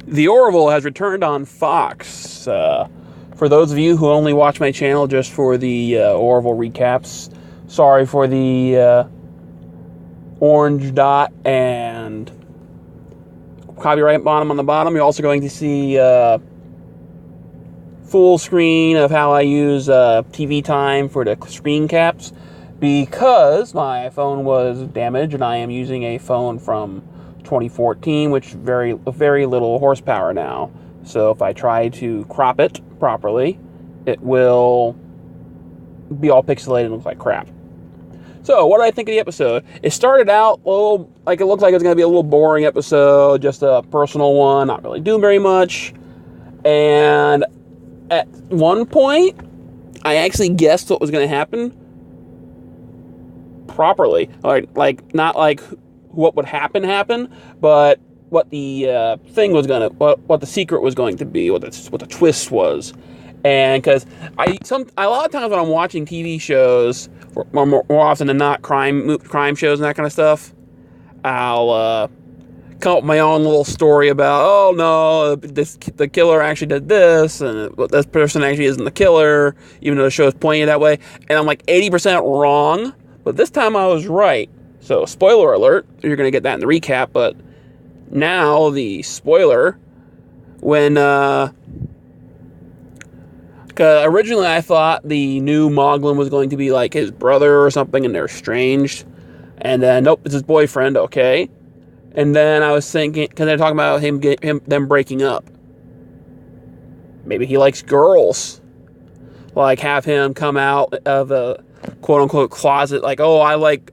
The Orville has returned on Fox. For those of you who only watch my channel just for the Orville recaps, sorry for the orange dot and copyright bottom on the bottom. You're also going to see full screen of how I use TV time for the screen caps, because my phone was damaged and I am using a phone from 2014, which very little horsepower now. So if I try to crop it properly, it will be all pixelated and look like crap. So what did I think of the episode? It started out a little like it looked like it was going to be a little boring episode, just a personal one, not really doing very much. And at one point, I actually guessed what was going to happen properly. Like not like what would happen, but what the thing was gonna, what the secret was going to be, what the twist was. And because a lot of times when I'm watching TV shows, more often than not, crime shows and that kind of stuff, I'll come up with my own little story about, oh no, the killer actually did this, and this person actually isn't the killer, even though the show is pointing it that way. And I'm like 80% wrong, but this time I was right. So spoiler alert, you're going to get that in the recap, but now the spoiler, when originally I thought the new Moglin was going to be like his brother or something, and they're estranged. And then, nope, it's his boyfriend, okay. And then I was thinking, because they're talking about them breaking up. Maybe he likes girls. Like, have him come out of a quote-unquote closet, like, oh, I like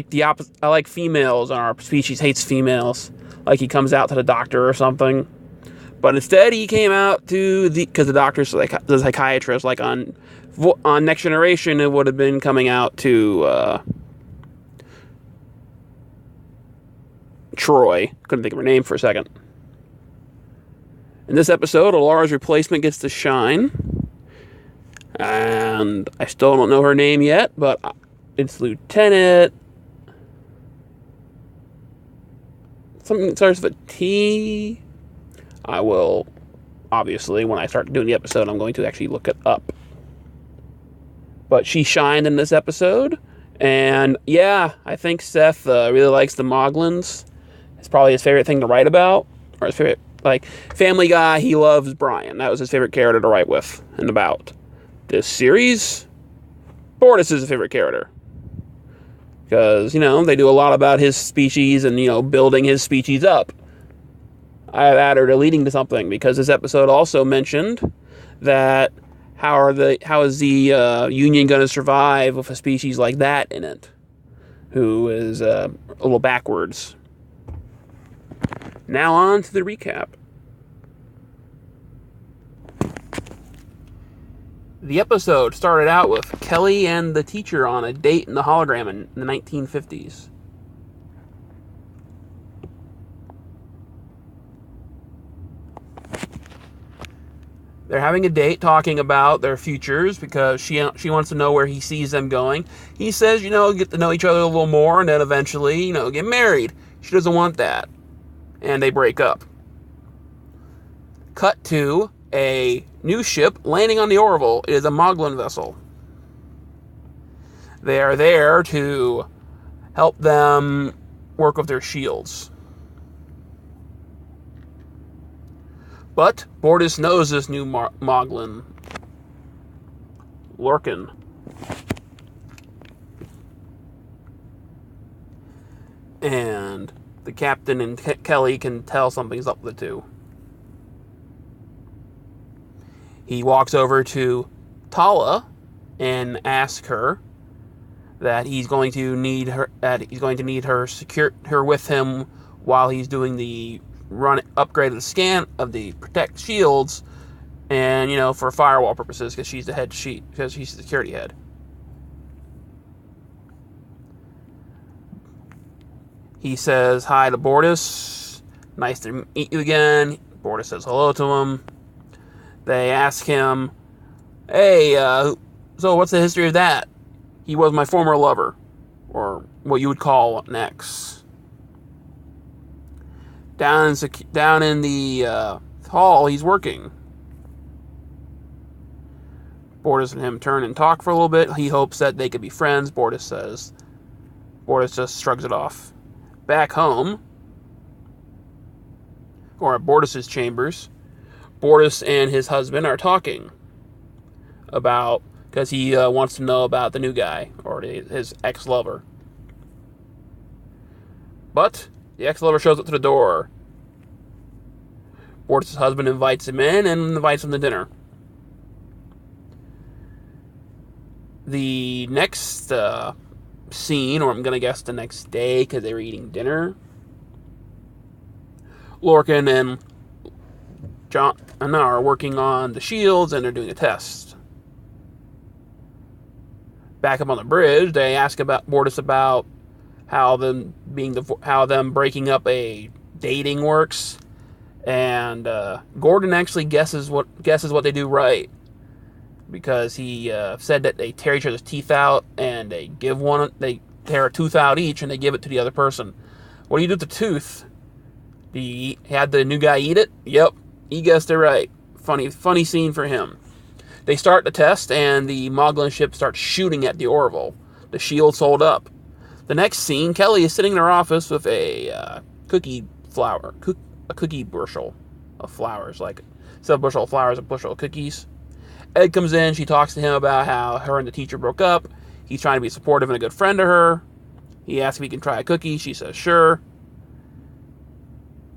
the opposite, I like females, and our species hates females. Like, he comes out to the doctor or something. But instead, he came out to because the doctor's like the psychiatrist, like on Next Generation, it would have been coming out to Troy. Couldn't think of her name for a second. In this episode, Alara's replacement gets to shine. And I still don't know her name yet, but it's Lieutenant something that starts with a T. I will, obviously, when I start doing the episode, I'm going to actually look it up. But she shined in this episode, and yeah, I think Seth really likes the Moglins. It's probably his favorite thing to write about, or his favorite, like, Family Guy, he loves Brian. That was his favorite character to write with and about. This series, Bortus is a favorite character. Because, they do a lot about his species and, building his species up. I've added a leading to something, because this episode also mentioned that how is the Union going to survive with a species like that in it, who is a little backwards. Now on to the recap. The episode started out with Kelly and the teacher on a date in the hologram in the 1950s. They're having a date talking about their futures because she wants to know where he sees them going. He says, get to know each other a little more and then eventually, get married. She doesn't want that. And they break up. Cut to a new ship landing on the Orville. It is a Moglin vessel. They are there to help them work with their shields. But Bortus knows this new Moglin, Lorcan. And the captain and Kelly can tell something's up with the two. He walks over to Tala and asks her that he's going to need her secure her with him while he's doing the upgrade of the scan of the protect shields, and for firewall purposes, because she's the security head. He says hi to Bortus. Nice to meet you again. Bortus says hello to him. They ask him, hey, so what's the history of that? He was my former lover, or what you would call an ex. Down in the hall, he's working. Bortus and him turn and talk for a little bit. He hopes that they could be friends, Bortus says. Bortus just shrugs it off. Back home, or at Bortus's chambers, Bortus and his husband are talking about, because he wants to know about the new guy, or his ex-lover. But the ex-lover shows up to the door. Bortus' husband invites him in and invites him to dinner. The next scene, or I'm going to guess the next day, because they were eating dinner, Lorcan and John are working on the shields, and they're doing a test. Back up on the bridge, they ask about Bortus about how them breaking up a dating works, and Gordon actually guesses what they do right, because he said that they tear each other's teeth out, and they tear a tooth out each, and they give it to the other person. What do you do with the tooth? Had the new guy eat it? Yep, he guessed it right. Funny scene for him. They start the test, and the Moglin ship starts shooting at the Orville. The shields hold up. The next scene, Kelly is sitting in her office with a cookie bushel of flowers, like instead of a bushel of flowers, a bushel of cookies. Ed comes in. She talks to him about how her and the teacher broke up. He's trying to be supportive and a good friend to her. He asks if he can try a cookie. She says sure.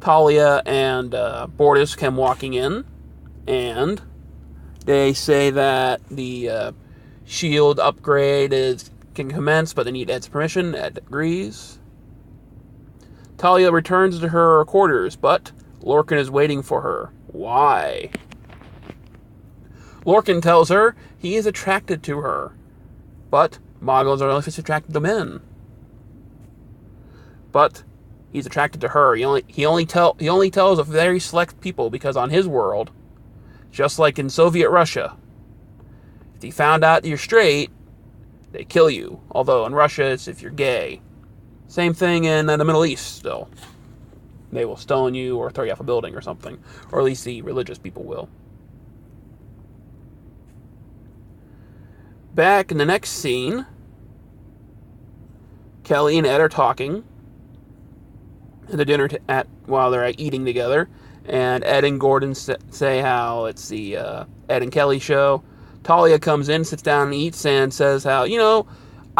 Talia and Bortus come walking in, and they say that the shield upgrade can commence, but they need Ed's permission. Ed agrees. Talia returns to her quarters, but Lorcan is waiting for her. Why? Lorcan tells her he is attracted to her, but Moglins are only attracted to men. But he's attracted to her. He only tells a very select people, because on his world, just like in Soviet Russia, if he found out that you're straight, they kill you. Although in Russia, it's if you're gay. Same thing in the Middle East still. They will stone you or throw you off a building or something. Or at least the religious people will. Back in the next scene, Kelly and Ed are talking at the dinner while they're eating together. And Ed and Gordon say how it's the Ed and Kelly show. Talia comes in, sits down and eats, and says how, you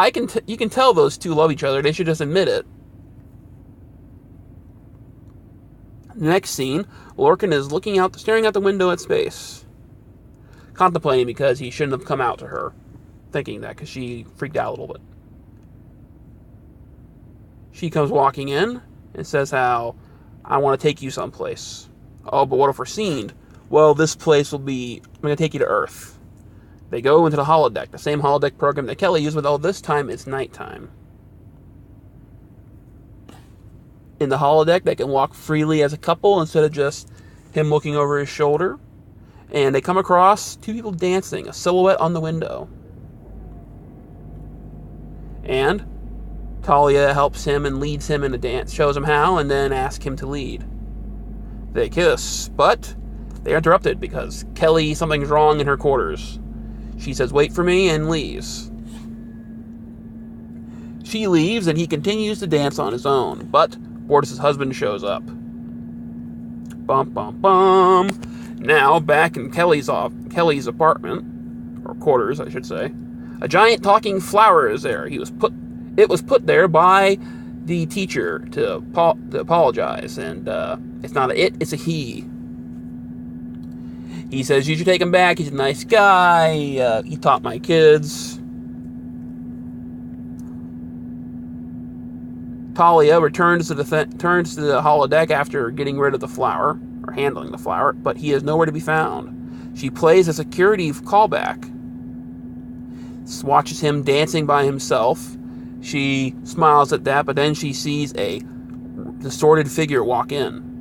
can tell those two love each other. They should just admit it. Next scene, Lorcan is staring out the window at space, contemplating because he shouldn't have come out to her, thinking that because she freaked out a little bit. She comes walking in and says how, I want to take you someplace. Oh, but what if we're seen? Well, this place I'm going to take you to Earth. They go into the holodeck, the same holodeck program that Kelly used, although this time it's nighttime. In the holodeck, they can walk freely as a couple instead of just him looking over his shoulder. And they come across two people dancing, a silhouette on the window. And Talia helps him and leads him in a dance, shows him how, and then asks him to lead. They kiss, but they are interrupted because something's wrong in her quarters. She says, wait for me, and leaves. She leaves, and he continues to dance on his own, but Bortus' husband shows up. Bum, bum, bum. Now, back in Kelly's apartment, or quarters, I should say, a giant talking flower is there. It was put there by the teacher to apologize, and it's not a it, it's a he. He says, you should take him back, he's a nice guy, he taught my kids. Talia returns to the holodeck after getting rid of the flower, or handling the flower, but he is nowhere to be found. She plays a security callback, watches him dancing by himself. She smiles at that, but then she sees a distorted figure walk in.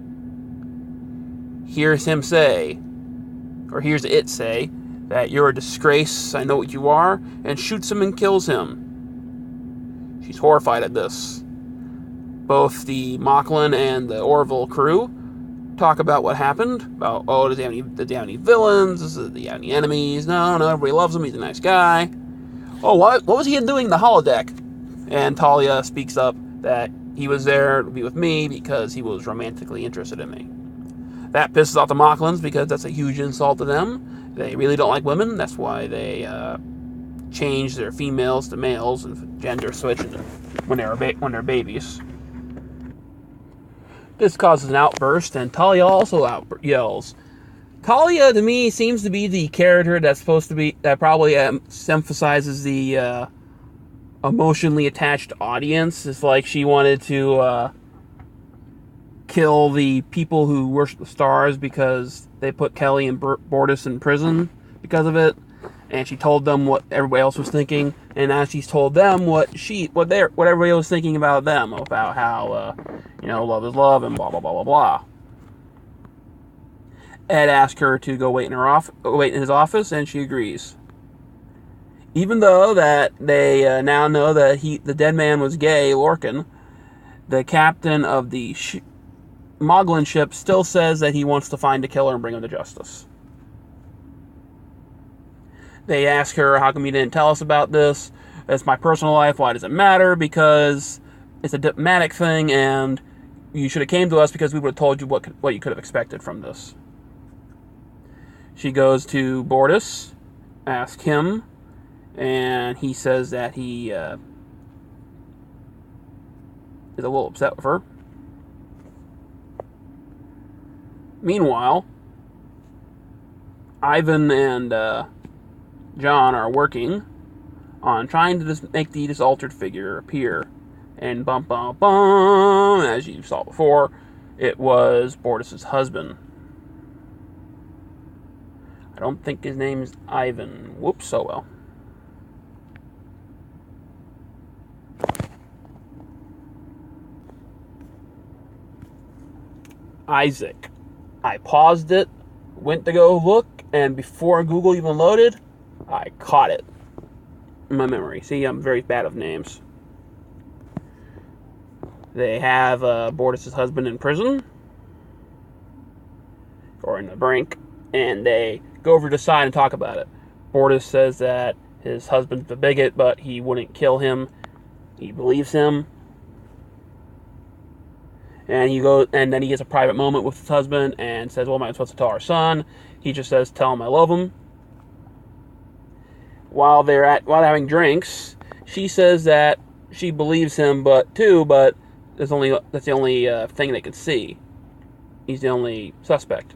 Hears it say, that you're a disgrace, I know what you are, and shoots him and kills him. She's horrified at this. Both the Mocklin and the Orville crew talk about what happened. About, oh, did they have any villains? Did they have any enemies? No, everybody loves him. He's a nice guy. Oh, what was he doing in the holodeck? And Talia speaks up that he was there to be with me because he was romantically interested in me. That pisses off the Mocklins because that's a huge insult to them. They really don't like women. That's why they change their females to males and gender switch when they're babies. This causes an outburst, and Talia also yells. Talia, to me, seems to be the character that probably emphasizes the emotionally attached audience. It's like she wanted to kill the people who worship the stars because they put Kelly and Bortus in prison because of it. And she told them what everybody else was thinking, and now she's told them what everybody was thinking about them, about how love is love and blah blah blah blah blah. Ed asked her to go wait in his office, and she agrees. Even though that they now know that the dead man was gay, Lorcan, the captain of the Moglin ship still says that he wants to find the killer and bring him to justice. They ask her, how come you didn't tell us about this? It's my personal life. Why does it matter? Because it's a diplomatic thing, and you should have came to us because we would have told you what you could have expected from this. She goes to Bortus, asks him, and he says that he is a little upset with her. Meanwhile, Ivan and John are working on trying to make this altered figure appear. And bum bum bum, as you saw before, it was Bortus' husband. I don't think his name's Ivan. Whoops, oh well. Isaac. I paused it, went to go look, and before Google even loaded, I caught it in my memory. See, I'm very bad with names. They have Bortus' husband in prison, or in the brink, and they go over to the side and talk about it. Bortus says that his husband's a bigot, but he wouldn't kill him. He believes him. And then he gets a private moment with his husband and says, well, am I supposed to tell our son? He just says, tell him I love him. While they're having drinks, she says that she believes him, but that's the only thing they could see. He's the only suspect.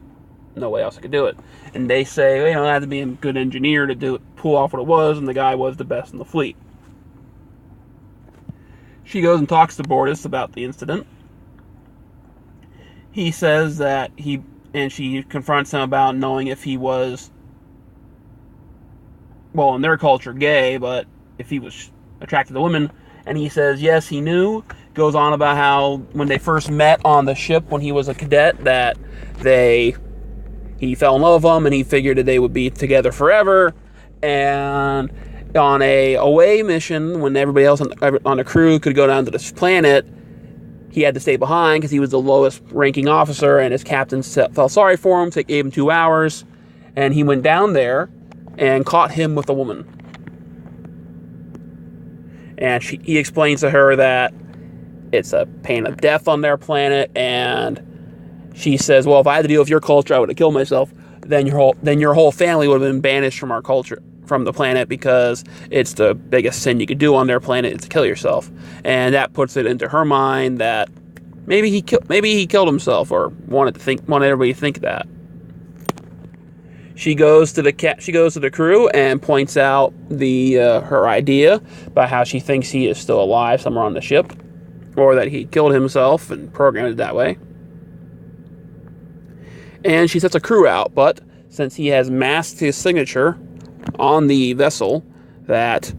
No way else I could do it. And they say, I had to be a good engineer to pull off what it was, and the guy was the best in the fleet. She goes and talks to Bortus about the incident. He says that she confronts him about knowing if he was, well, in their culture, gay, but if he was attracted to women. And he says, yes, he knew. Goes on about how when they first met on the ship when he was a cadet, that he fell in love with them and he figured that they would be together forever. And on a away mission, when everybody else on the crew could go down to this planet, he had to stay behind because he was the lowest ranking officer, and his captain felt sorry for him, so it gave him 2 hours, and he went down there and caught him with a woman. And he explains to her that it's a pain of death on their planet, and she says, well, if I had to deal with your culture, I would have killed myself. Then your whole family would have been banished from our culture, from the planet, because it's the biggest sin you could do on their planet is to kill yourself. And that puts it into her mind that maybe he killed himself, or wanted everybody to think that. She goes to the crew and points out her idea about how she thinks he is still alive somewhere on the ship, or that he killed himself and programmed it that way. And she sets a crew out, but since he has masked his signature on the vessel, that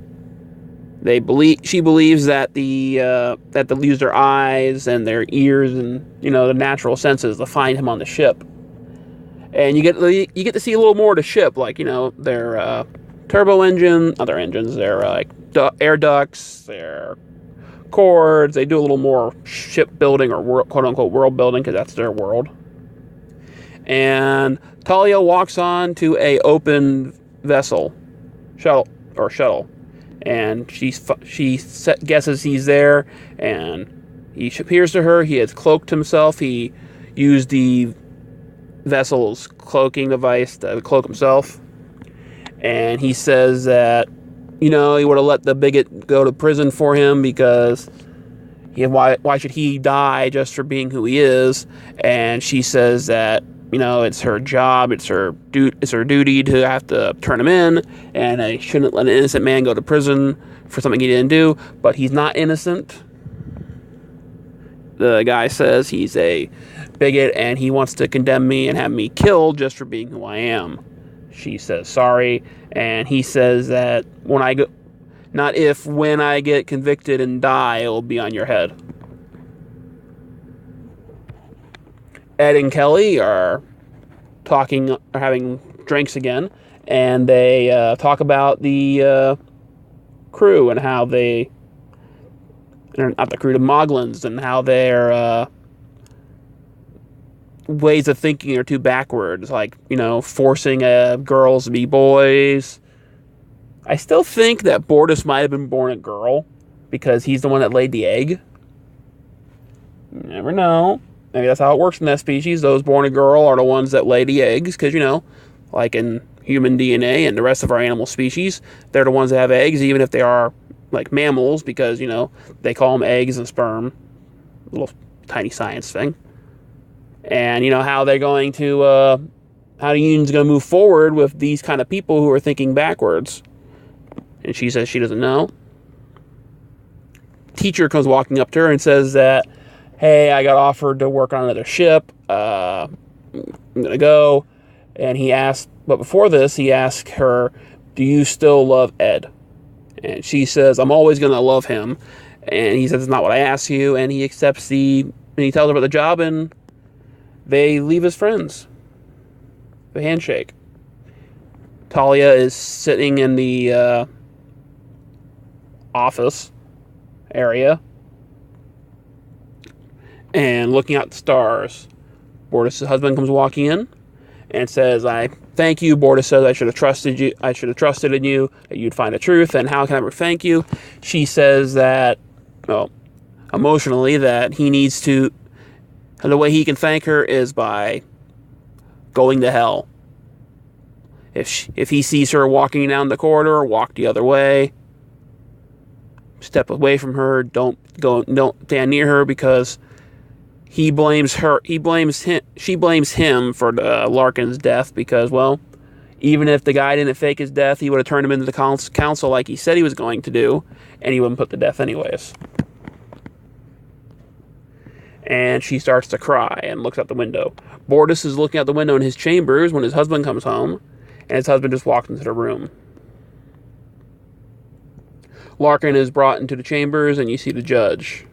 she believes that that they'll use their eyes and their ears and the natural senses to find him on the ship. And you get to see a little more of the ship, like their turbo engine, other engines, their like air ducts, their cords. They do a little more shipbuilding or quote-unquote world building, because that's their world. And Talia walks on to a open shuttle, and she guesses he's there, and he appears to her. He has cloaked himself. He used the vessel's cloaking device to cloak himself, and he says that, he would have let the bigot go to prison for him, because why should he die just for being who he is? And she says that, it's her job, it's her duty to have to turn him in, and I shouldn't let an innocent man go to prison for something he didn't do. But he's not innocent. The guy says he's a bigot, and he wants to condemn me and have me killed just for being who I am. She says sorry, and he says that when I get convicted and die, it'll be on your head. Ed and Kelly are having drinks again, and they talk about the crew and how the Moglins, and how their ways of thinking are too backwards, like, forcing girls to be boys. I still think that Bortus might have been born a girl, because he's the one that laid the egg. You never know. Maybe that's how it works in that species. Those born a girl are the ones that lay the eggs, because, like in human DNA and the rest of our animal species, they're the ones that have eggs, even if they are like mammals, because, they call them eggs and sperm. A little tiny science thing. And, how they're going to, how the union's going to move forward with these kind of people who are thinking backwards. And she says she doesn't know. Teacher comes walking up to her and says that, hey, I got offered to work on another ship. I'm going to go. And but before this, he asked her, do you still love Ed? And she says, I'm always going to love him. And he says, it's not what I asked you. And he accepts and he tells her about the job, and they leave as friends. The handshake. Talia is sitting in the office area and looking at the stars. Bortus' husband comes walking in and says, I thank you. Bortus says, I should have trusted you. I should have trusted in you, that you'd find the truth. And how can I ever thank you? She says that, emotionally, that he needs to, and the way he can thank her is by going to hell. If he sees her walking down the corridor, walk the other way. Step away from her. Don't stand near her, because he blames her. She blames him for Larkin's death, because, even if the guy didn't fake his death, he would have turned him into the council like he said he was going to do, and he wouldn't put the death anyways. And she starts to cry and looks out the window. Bortus is looking out the window in his chambers when his husband comes home, and his husband just walks into the room. Larkin is brought into the chambers, and you see the judge.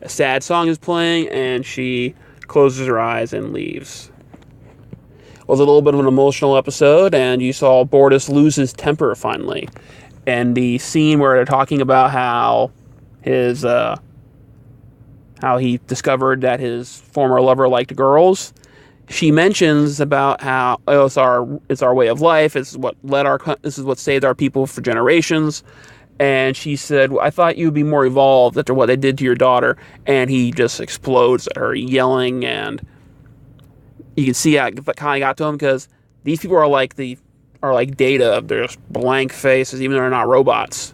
A sad song is playing, and she closes her eyes and leaves. It was a little bit of an emotional episode, and you saw Bortus lose his temper finally. And the scene where they're talking about how he discovered that his former lover liked girls, she mentions about how it's our way of life. This is what saved our people for generations. And she said, I thought you'd be more evolved after what they did to your daughter. And he just explodes at her, yelling, and you can see how it kind of got to him, because these people are like Data. They're just blank faces, even though they're not robots.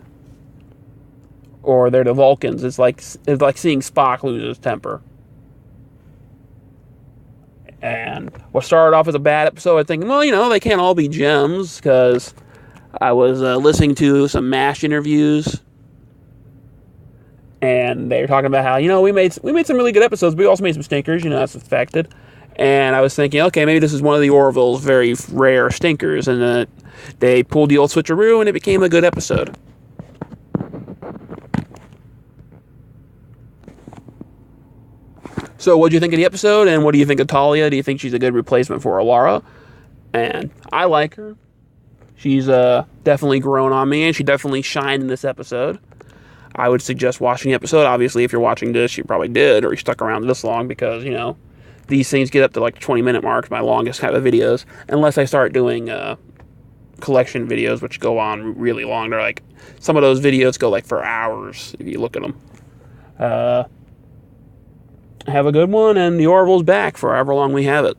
Or they're the Vulcans. It's like seeing Spock lose his temper. And what started off as a bad episode, I think, they can't all be gems, because I was listening to some MASH interviews, and they were talking about how, we made some really good episodes, but we also made some stinkers, that's expected. And I was thinking, okay, maybe this is one of the Orville's very rare stinkers, and they pulled the old switcheroo, and it became a good episode. So what do you think of the episode, and what do you think of Talia? Do you think she's a good replacement for Alara? And I like her. She's definitely grown on me, and she definitely shined in this episode. I would suggest watching the episode. Obviously, if you're watching this, you probably did, or you stuck around this long because, these things get up to like 20-minute marks, my longest kind of videos, unless I start doing collection videos, which go on really long. They're like, some of those videos go like for hours if you look at them. Have a good one, and the Orville's back for however long we have it.